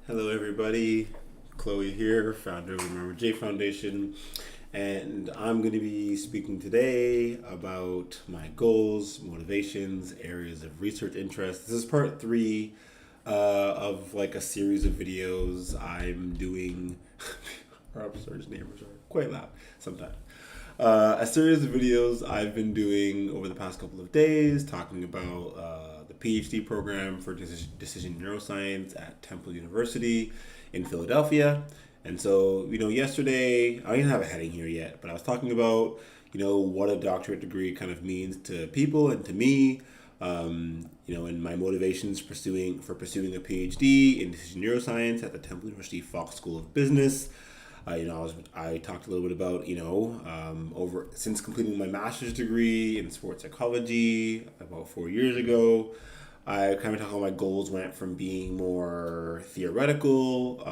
Hello, everybody. Chloe here, founder of the Marma J Foundation, and I'm going to be speaking today about my goals, motivations, areas of research interest. This is part three of like a series of videos I'm doing. Our upstairs neighbors are quite loud sometimes. A series of videos I've been doing over the past couple of days talking about the PhD program for decision neuroscience at Temple University in Philadelphia. And so, yesterday, I don't even have a heading here yet, but I was talking about, what a doctorate degree kind of means to people and to me, and my motivations for pursuing a PhD in decision neuroscience at the Temple University Fox School of Business. I talked a little bit about over since completing my master's degree in sports psychology about 4 years ago. I kind of talked how my goals went from being more theoretical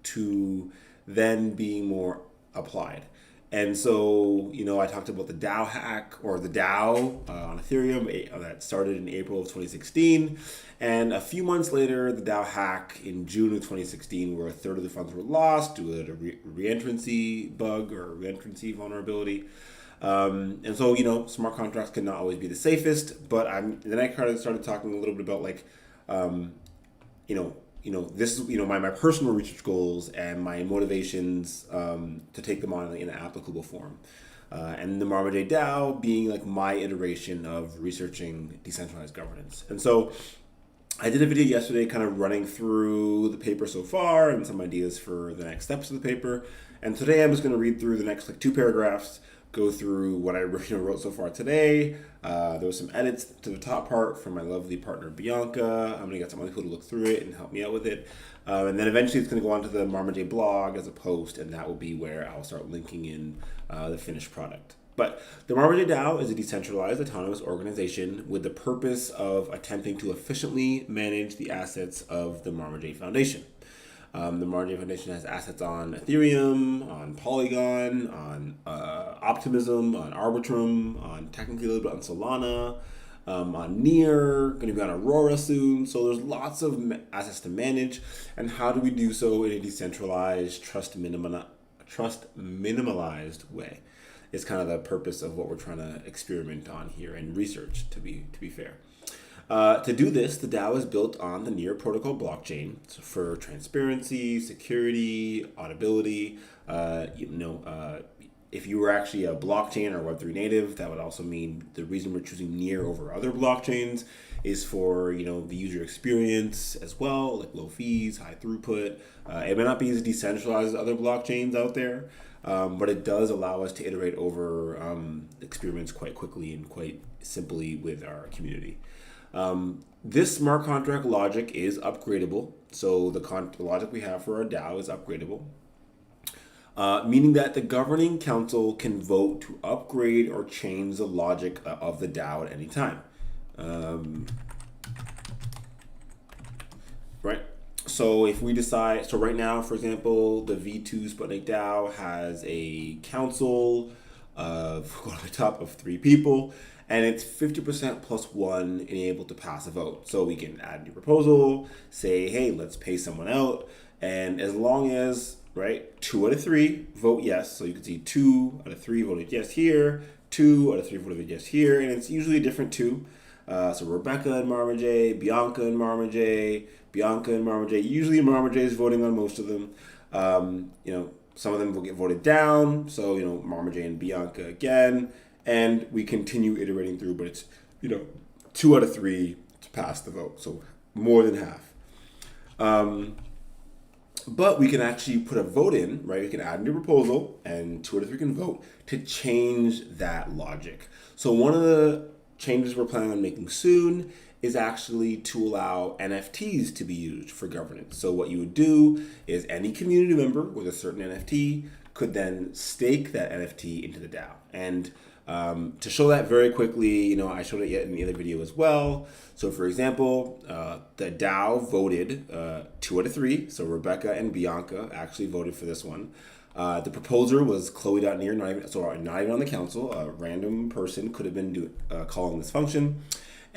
to then being more applied. And so, I talked about the DAO hack or the DAO on Ethereum that started in April of 2016. And a few months later, the DAO hack in June of 2016, where a third of the funds were lost due to a reentrancy bug or reentrancy vulnerability. And so, smart contracts cannot always be the safest. But then I kind of started talking a little bit about um, this is my personal research goals and my motivations to take them on in an applicable form. And the Marma J DAO being like my iteration of researching decentralized governance. And so I did a video yesterday kind of running through the paper so far and some ideas for the next steps of the paper. And today I'm just going to read through the next two paragraphs, go through what I wrote so far today. There was some edits to the top part from my lovely partner Bianca. I'm gonna get some other people to look through it and help me out with it. And then eventually it's gonna go onto the Marma J blog as a post, and that will be where I'll start linking in the finished product. But the Marma J DAO is a decentralized autonomous organization with the purpose of attempting to efficiently manage the assets of the Marma J Foundation. The Marma J Foundation has assets on Ethereum, on Polygon, on Optimism, on Arbitrum, on technically a little bit on Solana, on Near, going to be on Aurora soon. So there's lots of assets to manage. And how do we do so in a decentralized, trust minimalized way? Is kind of the purpose of what we're trying to experiment on here and research, to be fair. To do this, the DAO is built on the Near Protocol blockchain for transparency, security, auditability. If you were actually a blockchain or Web3 native, that would also mean the reason we're choosing Near over other blockchains is for the user experience as well, like low fees, high throughput. It may not be as decentralized as other blockchains out there, but it does allow us to iterate over experiments quite quickly and quite simply with our community. This smart contract logic is upgradable. So the logic we have for our DAO is upgradable, meaning that the governing council can vote to upgrade or change the logic of the DAO at any time. Right? So if we decide, so right now, for example, the V2 Sputnik DAO has a council of, go to the top of 3 people, and it's 50% plus 1 and able to pass a vote. So we can add a new proposal, say, hey, let's pay someone out. And as long as, 2 out of 3 vote yes. So you can see 2 out of 3 voted yes here, 2 out of 3 voted yes here, and it's usually a different 2. So Rebecca and Marma J, Bianca and Marma J, Bianca and Marma J. Usually Marma J is voting on most of them. Some of them will get voted down. So, Marma J and Bianca again. And we continue iterating through, but it's, 2 out of 3 to pass the vote. So more than half. But we can actually put a vote in, right? We can add a new proposal and 2 out of 3 can vote to change that logic. So one of the changes we're planning on making soon is actually to allow NFTs to be used for governance. So what you would do is any community member with a certain NFT could then stake that NFT into the DAO. And to show that very quickly, I showed it yet in the other video as well. So for example, the DAO voted 2 out of 3. So Rebecca and Bianca actually voted for this one. The proposer was Chloe.near, not even on the council. A random person could have been calling this function.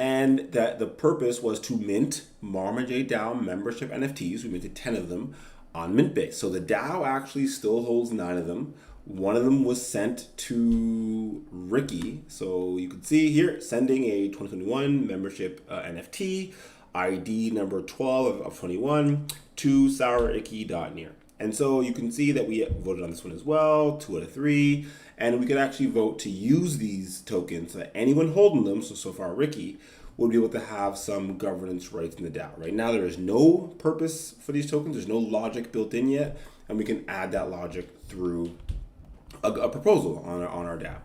And that the purpose was to mint Marma J DAO membership NFTs. We minted 10 of them on Mintbase. So the DAO actually still holds 9 of them. One of them was sent to Ricky. So you can see here, sending a 2021 membership NFT, ID number 12 of 21 to souricky.near. And so you can see that we voted on this one as well, 2 out of 3. And we could actually vote to use these tokens so that anyone holding them, so far Ricky, would be able to have some governance rights in the DAO. Right now, there is no purpose for these tokens. There's no logic built in yet. And we can add that logic through a proposal on our DAO.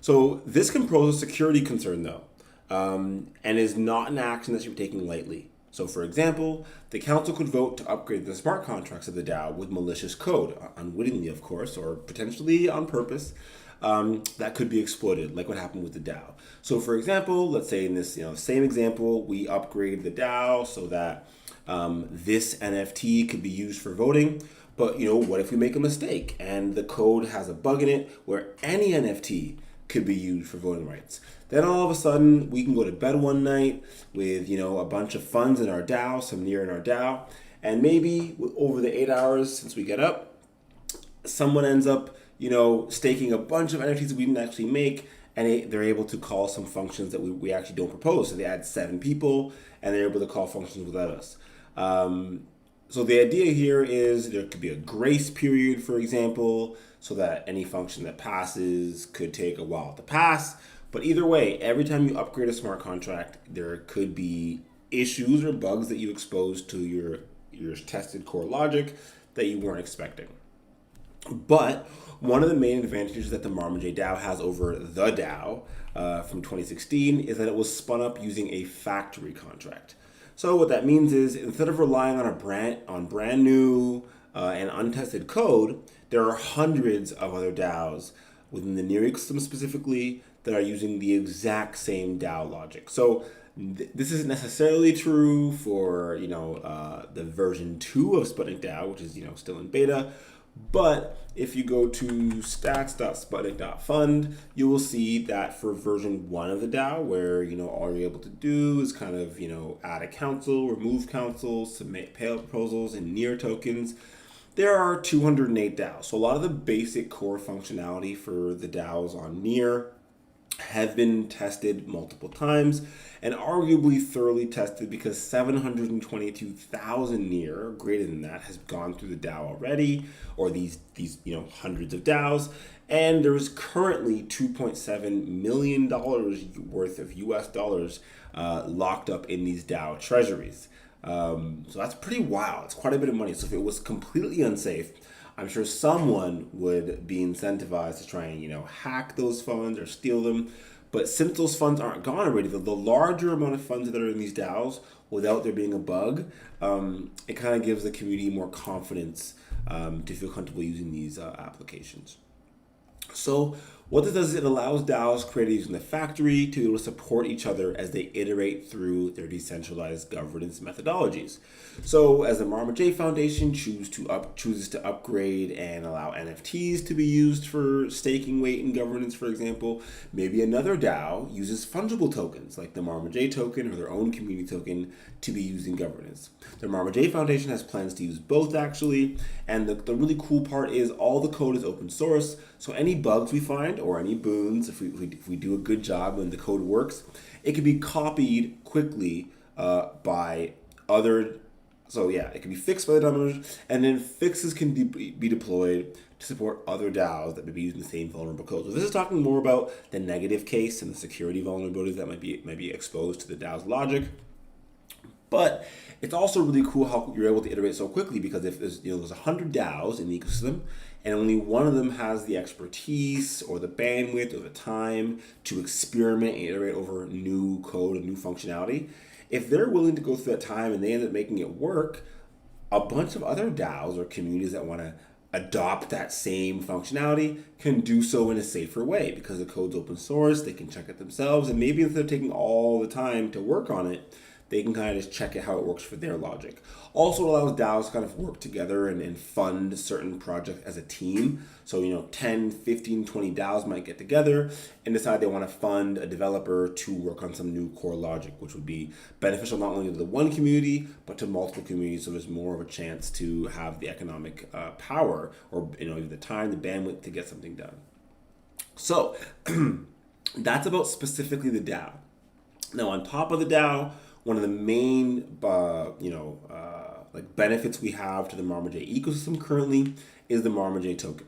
So this can pose a security concern though, and is not an action that should be taken lightly. So for example, the council could vote to upgrade the smart contracts of the DAO with malicious code, unwittingly of course, or potentially on purpose, that could be exploited, like what happened with the DAO. So for example, let's say in this same example, we upgrade the DAO so that this NFT could be used for voting. But what if we make a mistake and the code has a bug in it where any NFT could be used for voting rights? Then all of a sudden we can go to bed one night with a bunch of funds in our DAO, some near in our DAO, and maybe over the 8 hours since we get up, someone ends up staking a bunch of NFTs that we didn't actually make, and they're able to call some functions that we actually don't propose. So they add 7 people and they're able to call functions without us. So the idea here is there could be a grace period, for example, so that any function that passes could take a while to pass. But either way, every time you upgrade a smart contract, there could be issues or bugs that you expose to your tested core logic that you weren't expecting. But one of the main advantages that the Marma J DAO has over the DAO from 2016 is that it was spun up using a factory contract. So what that means is instead of relying on brand new and untested code, there are hundreds of other DAOs within the Near ecosystem specifically that are using the exact same DAO logic. So this isn't necessarily true for the version 2 of Sputnik DAO, which is still in beta. But if you go to stats.sputnik.fund, you will see that for version 1 of the DAO, where all you're able to do is kind of add a council, remove council, submit payout proposals, and near tokens, there are 208 DAOs. So a lot of the basic core functionality for the DAOs on Near have been tested multiple times and arguably thoroughly tested because 722,000 Near, greater than that, has gone through the DAO already, or these hundreds of DAOs, and there's currently $2.7 million worth of US dollars locked up in these DAO treasuries. So that's pretty wild. It's quite a bit of money. So if it was completely unsafe, I'm sure someone would be incentivized to try and hack those funds or steal them. But since those funds aren't gone already, the larger amount of funds that are in these DAOs, without there being a bug, it kind of gives the community more confidence to feel comfortable using these applications. So what this does is it allows DAOs created using the factory to be able to support each other as they iterate through their decentralized governance methodologies. So as the Marma J Foundation chooses to upgrade and allow NFTs to be used for staking weight and governance, for example, maybe another DAO uses fungible tokens like the Marma J token or their own community token to be used in governance. The Marma J Foundation has plans to use both actually, and the really cool part is all the code is open source, so any bugs we find or any boons, if we do a good job and the code works, it can be copied quickly by other. So yeah, it can be fixed by the developers, and then fixes can be deployed to support other DAOs that may be using the same vulnerable code. So this is talking more about the negative case and the security vulnerabilities that might be exposed to the DAO's logic. But it's also really cool how you're able to iterate so quickly, because if there's 100 DAOs in the ecosystem and only one of them has the expertise or the bandwidth or the time to experiment and iterate over new code and new functionality, if they're willing to go through that time and they end up making it work, a bunch of other DAOs or communities that want to adopt that same functionality can do so in a safer way because the code's open source, they can check it themselves, and maybe instead of taking all the time to work on it, they can kind of just check it how it works for their logic. Also, it allows DAOs to kind of work together and fund certain projects as a team. So, 10, 15, 20 DAOs might get together and decide they want to fund a developer to work on some new core logic, which would be beneficial not only to the one community, but to multiple communities. So there's more of a chance to have the economic power or, the time, the bandwidth to get something done. So that's about specifically the DAO. Now, on top of the DAO, one of the main, benefits we have to the Marma J ecosystem currently is the Marma J token.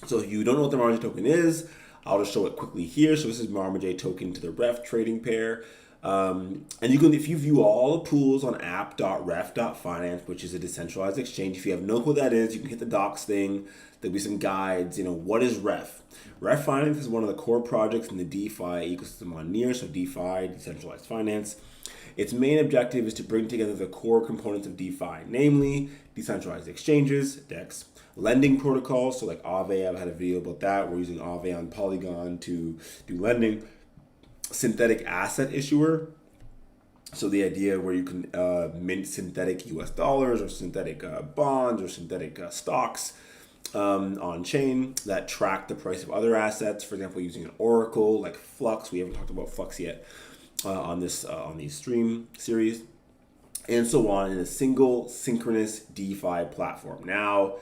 So if you don't know what the Marma J token is, I'll just show it quickly here. So this is Marma J token to the ref trading pair. And you can, if you view all the pools on app.ref.finance, which is a decentralized exchange, if you have no clue what that is, you can hit the docs thing. There'll be some guides. What is ref? Ref Finance is one of the core projects in the DeFi ecosystem on Near, so DeFi, decentralized finance. Its main objective is to bring together the core components of DeFi, namely decentralized exchanges, DEX, lending protocols, so like Aave, I've had a video about that. We're using Aave on Polygon to do lending. Synthetic asset issuer, so the idea where you can mint synthetic US dollars or synthetic bonds or synthetic stocks on chain that track the price of other assets. For example, using an oracle like Flux. We haven't talked about Flux yet on these stream series, and so on, in a single synchronous DeFi platform. Now,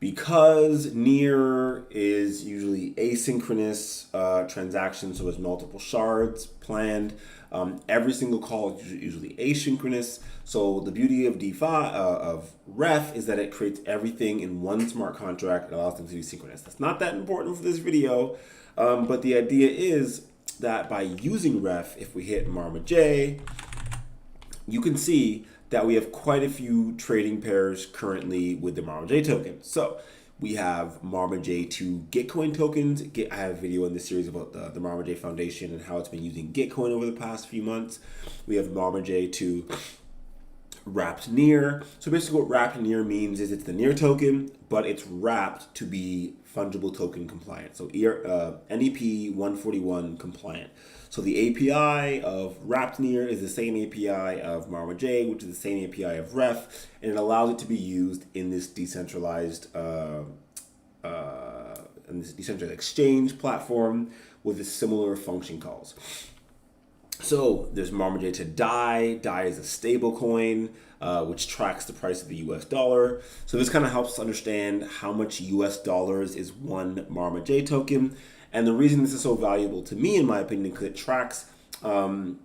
because Near is usually asynchronous transactions, so there's multiple shards planned. Every single call is usually asynchronous. So the beauty of DeFi, of Ref, is that it creates everything in one smart contract and allows them to be synchronous. That's not that important for this video, but the idea is that by using Ref, if we hit Marma J, you can see that we have quite a few trading pairs currently with the Marma J token. So we have Marma J to Gitcoin tokens. I have a video in this series about the Marma J Foundation and how it's been using Gitcoin over the past few months. We have Marma J to wrapped Near. So basically what wrapped Near means is it's the Near token, but it's wrapped to be fungible token compliant. So NEP 141 compliant. So the API of wrapped Near is the same API of Marma J, which is the same API of Ref, and it allows it to be used in this decentralized exchange platform with a similar function calls. So there's Marma J to DAI. DAI is a stable coin which tracks the price of the US dollar. So this kind of helps us understand how much US dollars is one Marma J token. And the reason this is so valuable to me, in my opinion, because it tracks, all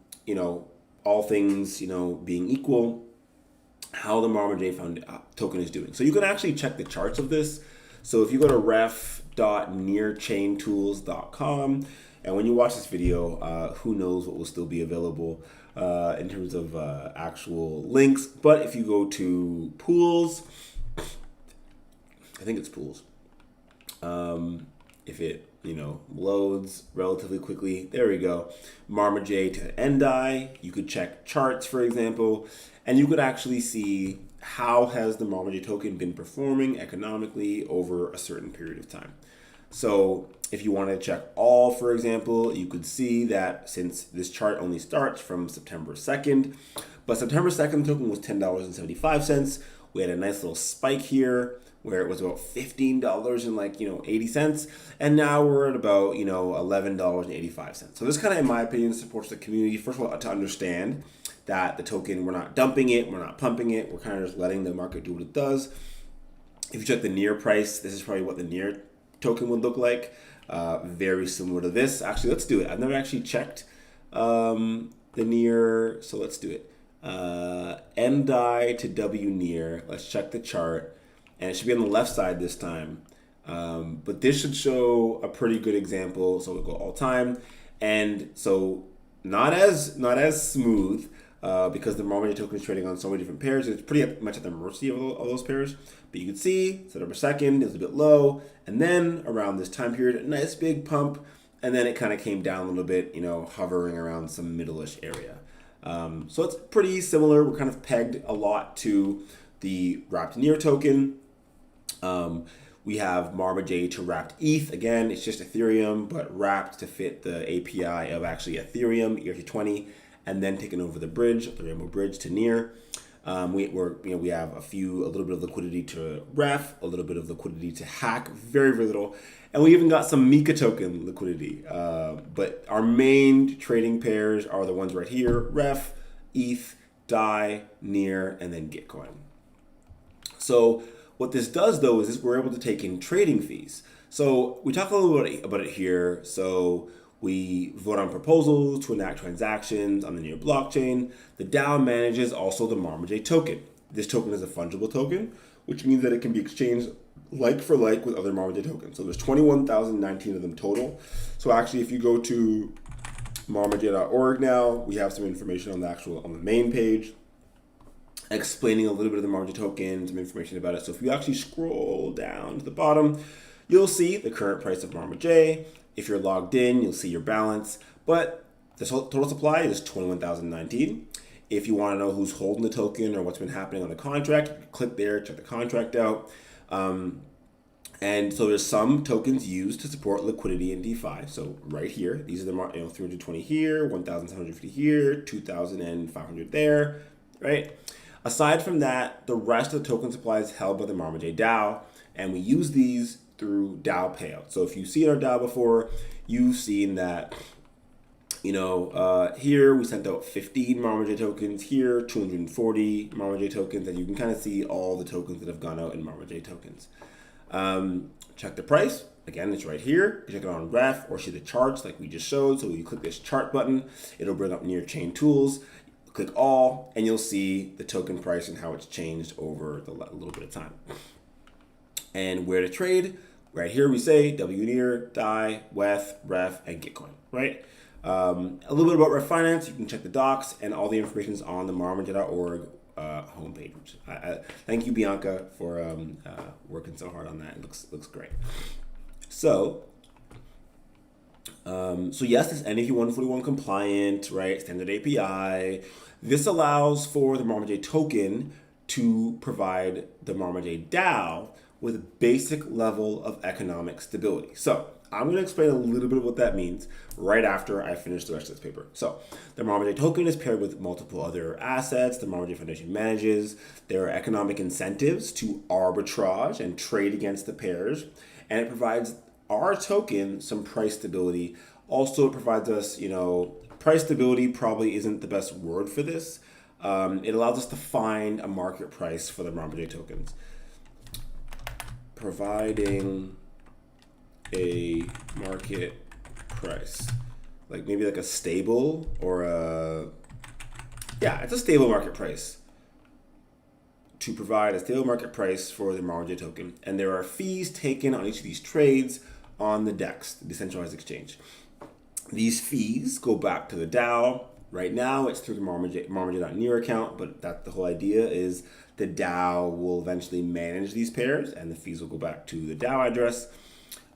things, being equal, how the Marma J token is doing. So you can actually check the charts of this. So if you go to ref.nearchaintools.com, and when you watch this video, who knows what will still be available in terms of actual links. But if you go to pools, I think it's pools. If it loads relatively quickly, there we go. Marma J to NDAI. You could check charts, for example, and you could actually see how has the Marma J token been performing economically over a certain period of time. So if you want to check all, for example, you could see that since this chart only starts from September 2nd, but September 2nd token was $10.75. We had a nice little spike here where it was about $15 and 80 cents. And now we're at about, $11.85. So this kind of, in my opinion, supports the community. First of all, to understand that the token, we're not dumping it, we're not pumping it, we're kind of just letting the market do what it does. If you check the Near price, this is probably what the Near token would look like. Very similar to this. Actually, let's do it. I've never actually checked the Near, so let's do it. NDAI to W Near. Let's check the chart, and it should be on the left side this time. But this should show a pretty good example. So we'll go all time, and so not as smooth because the Marma J token is trading on so many different pairs. It's pretty much at the mercy of all those pairs. But you can see September 2nd is a bit low, and then around this time period, a nice big pump, and then it kind of came down a little bit, hovering around some middle-ish area. So it's pretty similar. We're kind of pegged a lot to the wrapped Near token. We have Marma J to wrapped ETH. Again, it's just Ethereum, but wrapped to fit the API of actually Ethereum, ERC20. and then taken over the bridge, the Rainbow Bridge to near. We have a little bit of liquidity to ref, a little bit of liquidity to hack, very, very little. And we even got some Mika token liquidity. But our main trading pairs are the ones right here: ref, ETH, DAI, near, and then Gitcoin. So what this does though is we're able to take in trading fees. So we talk a little bit about it here. So we vote on proposals to enact transactions on the Near blockchain. The DAO manages also the Marma J token. This token is a fungible token, which means that it can be exchanged like for like with other Marma J tokens. So there's 21,019 of them total. So actually, if you go to marmaj.org now, we have some information on the main page, explaining a little bit of the Marma J token, some information about it. So if you actually scroll down to the bottom, you'll see the current price of Marma J. If you're logged in, you'll see your balance, but the total supply is 21,019. If you want to know who's holding the token or what's been happening on the contract, click there, check the contract out. And so there's some tokens used to support liquidity in DeFi. So right here, these are the 320 here, 1,750 here, 2,500 there, right? Aside from that, the rest of the token supply is held by the Marma J DAO, and we use these through DAO payout. So if you've seen our DAO before, you've seen that, here we sent out 15 Marma J tokens, here 240 Marma J tokens, and you can kind of see all the tokens that have gone out in Marma J tokens. Check the price. Again, it's right here. You check it on ref or see the charts like we just showed. So you click this chart button, it'll bring up near chain tools. Click all, and you'll see the token price and how it's changed over a little bit of time. And where to trade. Right here we say W near, DAI, WETH, REF, and Gitcoin, right? A little bit about Refinance. You can check the docs, and all the information is on the marmaj.org homepage. Thank you, Bianca, for working so hard on that. It looks great. So yes, this NFU 141 compliant, right? Standard API. This allows for the Marma J token to provide the Marma J DAO with a basic level of economic stability. So I'm going to explain a little bit of what that means right after I finish the rest of this paper. So the Marma J token is paired with multiple other assets the Marma J Foundation manages. There are economic incentives to arbitrage and trade against the pairs, and it provides our token some price stability. Also, it provides us, price stability probably isn't the best word for this. It allows us to find a market price for the Marma J tokens. Providing a market price, maybe a stable or it's a stable market price, to provide a stable market price for the Marma J token. And there are fees taken on each of these trades on the DEX, the decentralized exchange. These fees go back to the DAO. Right now it's through the marmaj.near account, but that's the whole idea, is the DAO will eventually manage these pairs and the fees will go back to the DAO address.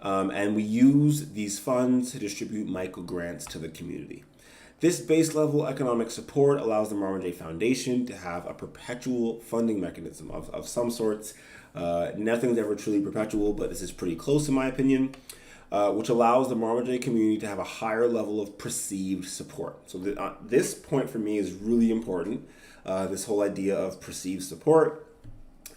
And we use these funds to distribute micro grants to the community. This base level economic support allows the Marma J Foundation to have a perpetual funding mechanism of some sorts. Nothing's ever truly perpetual, but this is pretty close in my opinion, which allows the Marma J community to have a higher level of perceived support. So this point for me is really important, this whole idea of perceived support.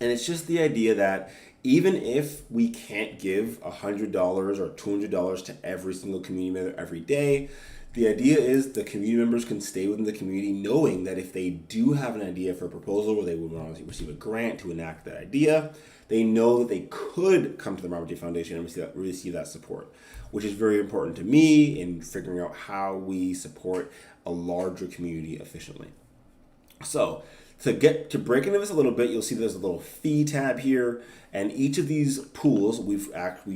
And it's just the idea that even if we can't give $100 or $200 to every single community member every day, the idea is the community members can stay within the community knowing that if they do have an idea for a proposal or they would want to receive a grant to enact that idea, they know that they could come to the Marma J Foundation and receive that support, which is very important to me in figuring out how we support a larger community efficiently. So to get to break into this a little bit, you'll see there's a little fee tab here, and each of these pools, we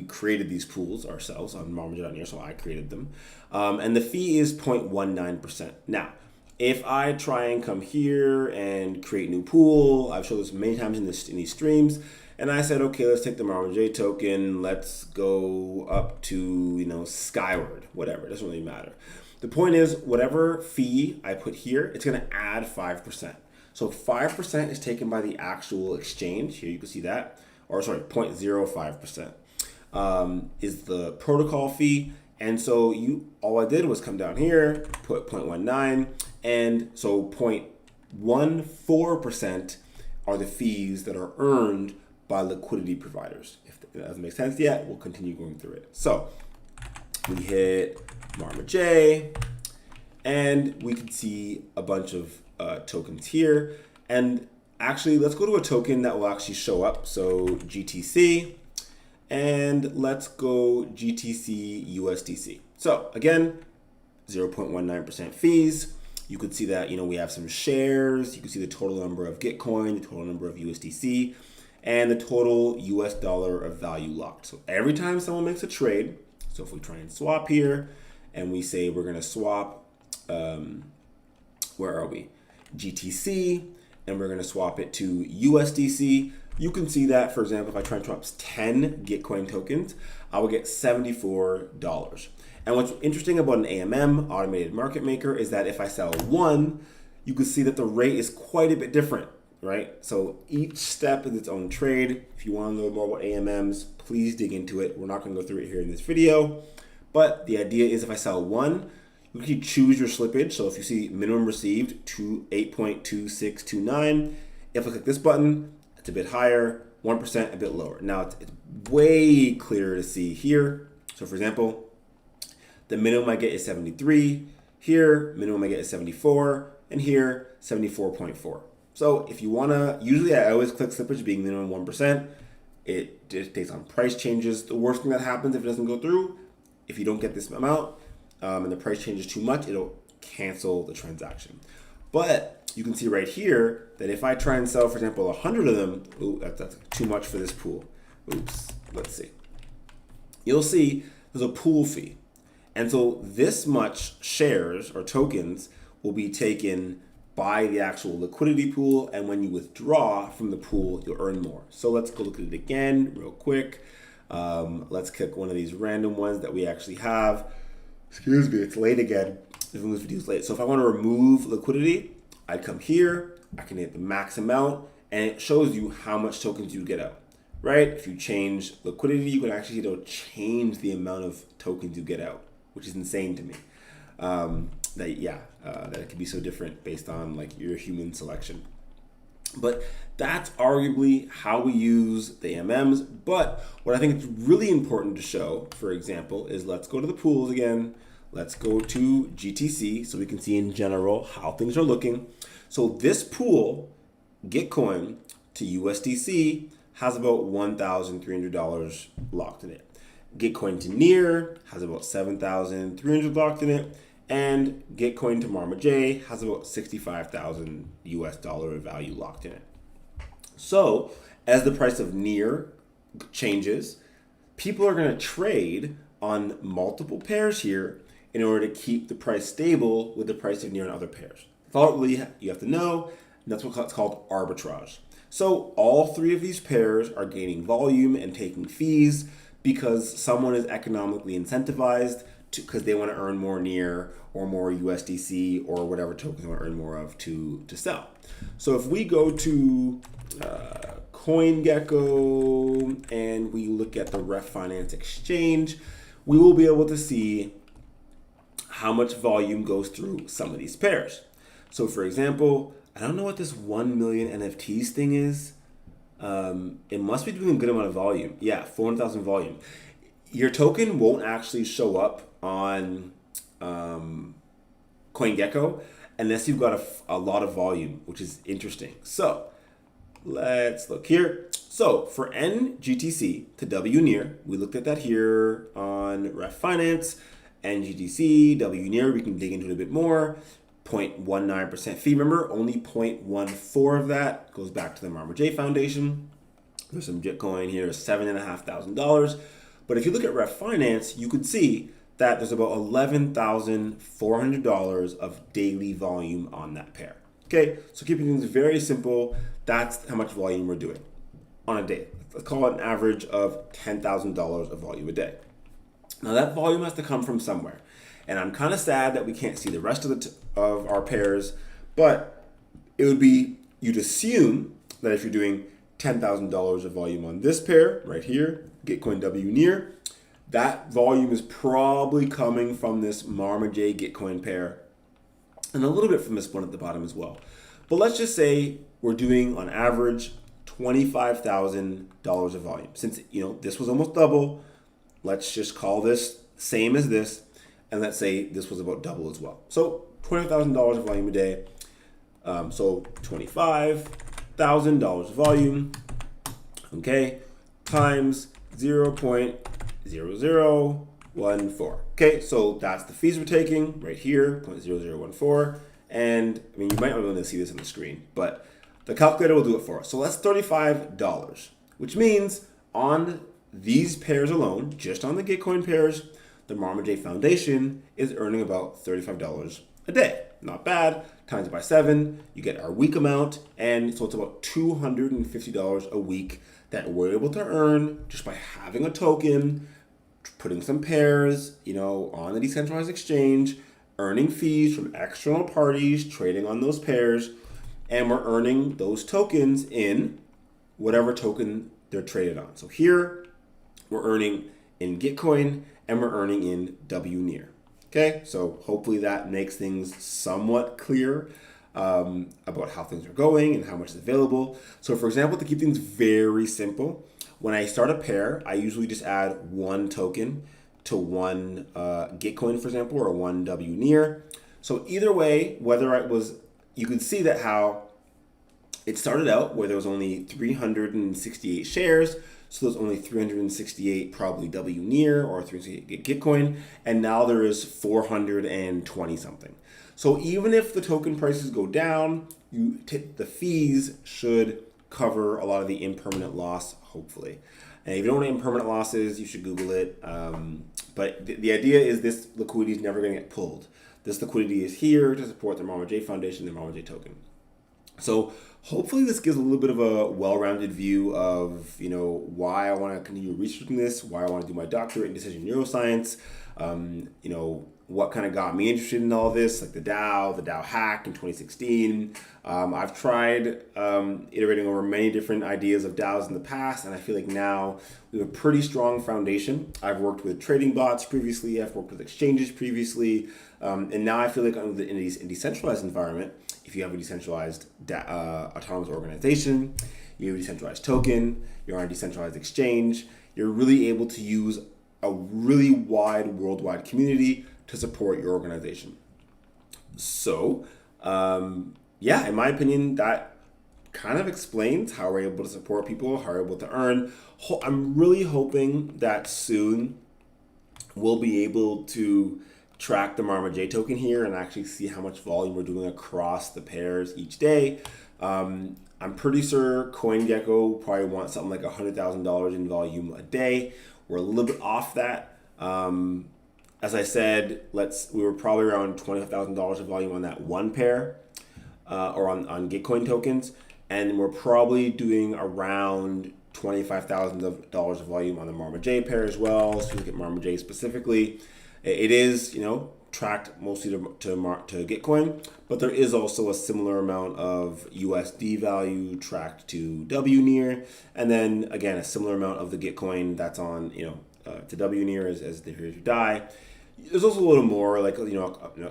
created these pools ourselves on marmaj.near, so I created them, and the fee is 0.19%. Now, if I try and come here and create a new pool, I've showed this many times in these streams, and I said, okay, let's take the Marma J token, let's go up to, Skyward, whatever, it doesn't really matter. The point is, whatever fee I put here, it's gonna add 5%. So 5% is taken by the actual exchange. Here you can see that. Or sorry, 0.05% is the protocol fee. And so all I did was come down here, put 0.19, And so 0.14% are the fees that are earned by liquidity providers. If that doesn't make sense yet, we'll continue going through it. So we hit Marma J, and we can see a bunch of tokens here. And actually, let's go to a token that will actually show up. So GTC, and let's go GTC USDC. So again, 0.19% fees. You could see that, we have some shares. You can see the total number of Gitcoin, the total number of USDC, and the total US dollar of value locked. So every time someone makes a trade, so if we try and swap here and we say we're gonna swap, where are we? GTC, and we're gonna swap it to USDC. You can see that, for example, if I try and swap 10 Gitcoin tokens, I will get $74. And what's interesting about an AMM, automated market maker, is that if I sell one, you can see that the rate is quite a bit different, right? So each step is its own trade. If you want to know more about AMMs, please dig into it. We're not going to go through it here in this video, but the idea is if I sell one, you can choose your slippage. So if you see minimum received to 8.2629, if I click this button, it's a bit higher, 1% a bit lower. Now it's way clearer to see here. So for example, the minimum I get is 73. Here, minimum I get is 74. And here, 74.4. So if you wanna, usually I always click slippage being minimum 1%. It just takes on price changes. The worst thing that happens if it doesn't go through, if you don't get this amount and the price changes too much, it'll cancel the transaction. But you can see right here that if I try and sell, for example, 100 of them, that's too much for this pool. Oops, let's see. You'll see there's a pool fee. And so this much shares or tokens will be taken by the actual liquidity pool. And when you withdraw from the pool, you'll earn more. So let's go look at it again real quick. Let's click one of these random ones that we actually have. Excuse me, it's late again. This video's late. So if I want to remove liquidity, I come here, I can hit the max amount, and it shows you how much tokens you get out. Right? If you change liquidity, you can actually change the amount of tokens you get out, which is insane to me. That it can be so different based on like your human selection. But that's arguably how we use the AMMs. But what I think is really important to show, for example, is let's go to the pools again. Let's go to GTC so we can see in general how things are looking. So this pool, Gitcoin to USDC, has about $1,300 locked in it. Gitcoin to Near has about $7,300 locked in it, and Gitcoin to Marma J has about $65,000 US dollar of value locked in it. So as the price of Near changes, people are going to trade on multiple pairs here in order to keep the price stable with the price of Near and other pairs. That's all really you have to know, and that's what's called arbitrage. So all three of these pairs are gaining volume and taking fees because someone is economically incentivized because they want to earn more Near or more USDC or whatever tokens they want to earn more of to sell. So if we go to CoinGecko and we look at the Ref Finance exchange, we will be able to see how much volume goes through some of these pairs. So for example, I don't know what this 1 million NFTs thing is. It must be doing a good amount of volume. Yeah, 400,000 volume. Your token won't actually show up on CoinGecko unless you've got a lot of volume, which is interesting. So let's look here. So for NGTC to W Near, we looked at that here on Ref Finance. NGTC, W Near, we can dig into it a bit more. 0.19% fee. Remember, only 0.14 of that goes back to the Marma J Foundation. There's some Bitcoin here, $7,500. But if you look at Ref Finance, you could see that there's about $11,400 of daily volume on that pair. Okay, so keeping things very simple, that's how much volume we're doing on a day. Let's call it an average of $10,000 of volume a day. Now that volume has to come from somewhere. And I'm kind of sad that we can't see the rest of our pairs, but it would be, you'd assume that if you're doing $10,000 of volume on this pair right here, Gitcoin W Near, that volume is probably coming from this Marma J Gitcoin pair. and a little bit from this one at the bottom as well. But let's just say we're doing on average $25,000 of volume. Since this was almost double, let's just call this same as this, and let's say this was about double as well. So $20,000 of volume a day. So $25,000 of volume, okay, times 0.0014. Okay, so that's the fees we're taking right here, 0.0014. And I mean, you might not be able to see this on the screen, but the calculator will do it for us. So that's $35, which means on these pairs alone, just on the Gitcoin pairs, the Marma J Foundation is earning about $35 a day. Not bad. Times it by 7, you get our week amount, and so it's about $250 a week that we're able to earn just by having a token, putting some pairs, on the decentralized exchange, earning fees from external parties, trading on those pairs, and we're earning those tokens in whatever token they're traded on. So here, we're earning in Gitcoin, and we're earning in WNear. Okay, so hopefully that makes things somewhat clear about how things are going and how much is available. So for example, to keep things very simple, when I start a pair, I usually just add one token to one Gitcoin, for example, or one WNear. So either way, whether it was, you can see that how it started out where there was only 368 shares. So there's only 368 probably WNear or 368 Gitcoin, and now there is 420 something. So even if the token prices go down, the fees should cover a lot of the impermanent loss, hopefully. And if you don't know what impermanent loss is, you should Google it. But the idea is this liquidity is never going to get pulled. This liquidity is here to support the Marma J Foundation, the Marma J token. So hopefully this gives a little bit of a well-rounded view of, why I want to continue researching this, why I want to do my doctorate in decision neuroscience, what kind of got me interested in all this, like the DAO hack in 2016. I've tried iterating over many different ideas of DAOs in the past, and I feel like now we have a pretty strong foundation. I've worked with trading bots previously, I've worked with exchanges previously, and now I feel like in a decentralized environment, if you have a decentralized autonomous organization, you have a decentralized token, you're on a decentralized exchange, you're really able to use a really wide worldwide community to support your organization. So, in my opinion, that kind of explains how we're able to support people, how we're able to earn. I'm really hoping that soon we'll be able to track the Marma J token here and actually see how much volume we're doing across the pairs each day. I'm pretty sure CoinGecko probably wants something like $100,000 in volume a day. We're a little bit off that. As I said, we were probably around $20,000 of volume on that one pair, or on Gitcoin tokens, and we're probably doing around $25,000 of volume on the Marma J pair as well. So you look at Marma J specifically, it is tracked mostly to Gitcoin, but there is also a similar amount of USD value tracked to WNear, and then again a similar amount of the Gitcoin that's on to WNear as the Here's Your Die. There's also a little more, like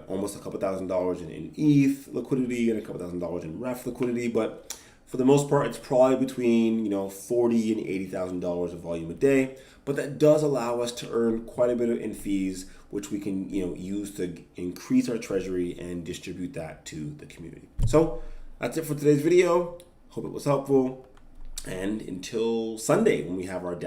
almost a couple $1,000s in ETH liquidity and a couple $1,000s in REF liquidity, but for the most part, it's probably between $40,000 and $80,000 of volume a day. But that does allow us to earn quite a bit in fees, which we can use to increase our treasury and distribute that to the community. So that's it for today's video. Hope it was helpful. And until Sunday when we have our